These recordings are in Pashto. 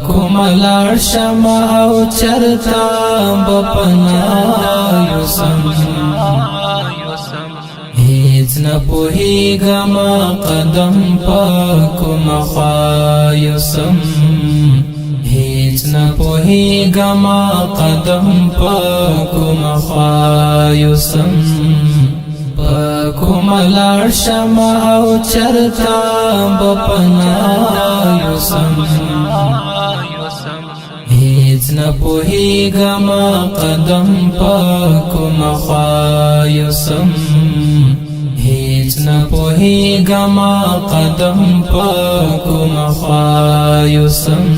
کوم لار شما او چرتا بپنا یوسم هیڅ نه پوهیږم قدم په کوم خوا یوسم هیڅ نه پوهیږم قدم په کوم خوا یوسم کوم لار شما او چرتا بپنا یوسم هیڅ نه پوهیږم قدم په کوم خوا یوسم هیڅ نه پوهیږم قدم په کوم خوا یوسم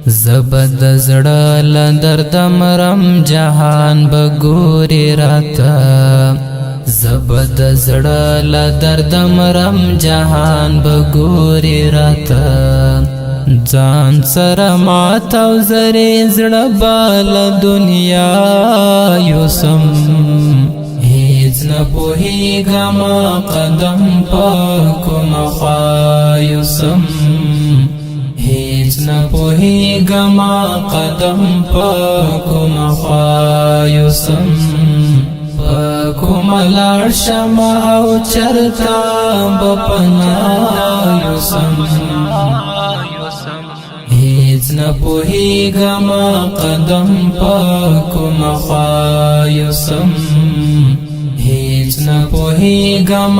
زبد زړه له درد مرم جهان بګوري راته زبد زړه له درد مرم جهان بګوري راته ځان سره ماته او زرې زړه بل دنیا یوسم هیڅ نه پوهیږم قدم په کوم خوا یوسم هیڅ نه پوهیږم قدم په کوم خوا یوسم کوم لار شما او چرتا بپنا یوسم هیڅ نه پوهیږم قدم په کوم خوا یوسم هیڅ نه پوهیږم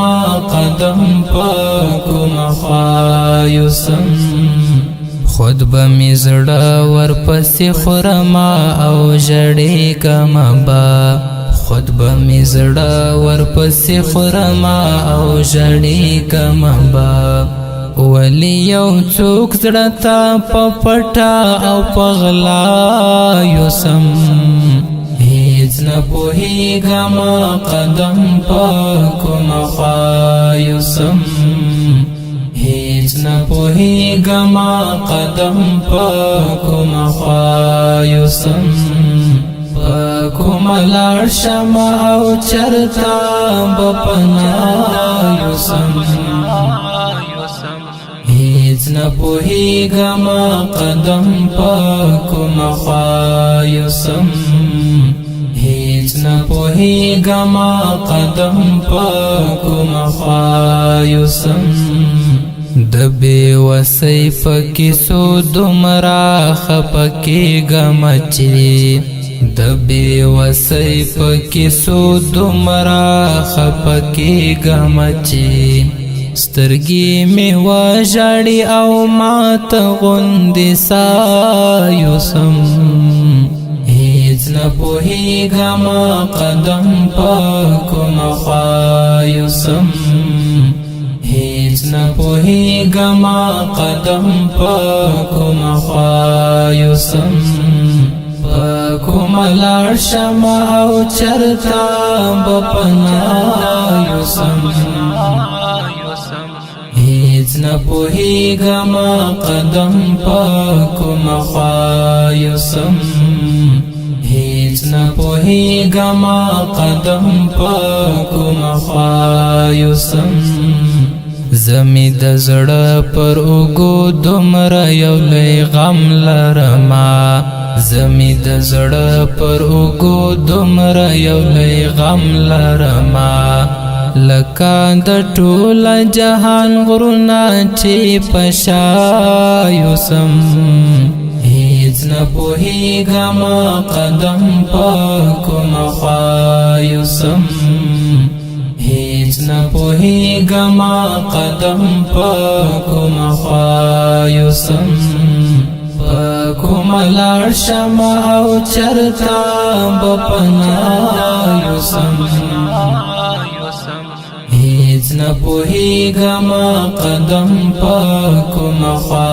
قدم په کوم خوا یوسم خود به می زړه ورپسې خورما او ژړېږم با خود به می زړه ورپسې خورما او ژړېږم با ولی یو څوک زړه ته په پټه او په غلا یوسم هیڅ نه پوهیږم قدم په کوم خوا یوسم هیڅ نه پوهیږم قدم په کوم خوا یوسم کوم لار شما او چرتا بپنا یوسم هیڅ نه پوهیږم قدم په کوم خوا یوسم هیڅ نه پوهیږم قدم په کوم خوا یوسم د بې وسۍ په کیسو دومره خفه کېږم چې د بې وسۍ په کیسو دومره خفه کېږم چې سترګې مې وژاړي او ماته غوندې سا یوسم هیڅ نه پوهیږم قدم په کوم خوا یوسم هیڅ نه پوهیږم قدم په کوم خوا یوسم کوم لار شما او چرتا بپنا یوسم هیڅ نه پوهیږم قدم په کوم خوا یوسم هیڅ نه پوهیږم قدم په کوم خوا یوسم زمی د زړه پر اوږو دومره یو لوی غم لرمه زمی د زړه پر اوږو دومره یو لوی غم لرمه لکه د ټوله جهان غرونه چې په شا یوسم هیڅ نه پوهیږم قدم په کوم خوا یوسم هیڅ نه پوهیږم قدم په کوم خوا یوسم کوم لار شما او چرتا بپنا یوسم هیڅ نه پوهیږم قدم په کوم خوا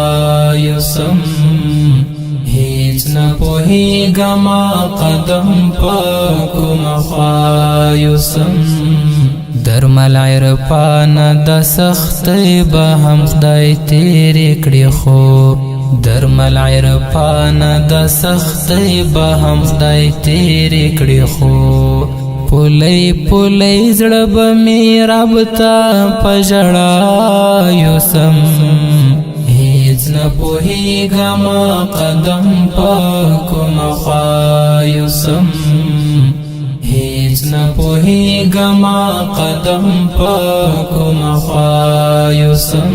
یوسم هیڅ نه پوهیږم قدم په کوم خوا یوسم درمل عرفان د سختۍ به هم خدای تیرې کړي خو درمل عرفان د سختۍ به هم خدای تیرې کړي خو پولی پولی زړه به مې رب ته په ژړا یوسم هیڅ न पोहीगमा कदम पाकुम खायुसम हेच न पोहीगमा कदम पाकुम खायुसम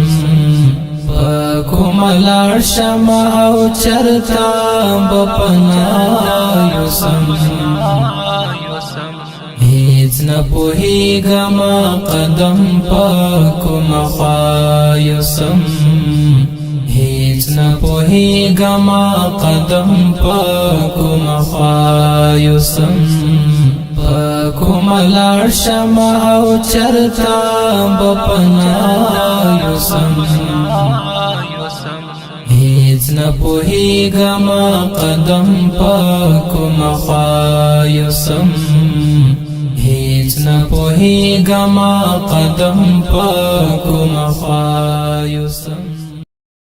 पाकुम लार्शम औ चरता बपनायुसम हेच न पोहीगमा कदम पाकुम खायुसम हेच न पोहीगमा कदम पाकुम खायुसम पाकुम लार्शम औ चरता बपनायुसम हेच न पोहीगमा कदम पाकुम खायुसम हेच न पोहीगमा कदम पाकुम खायुसम।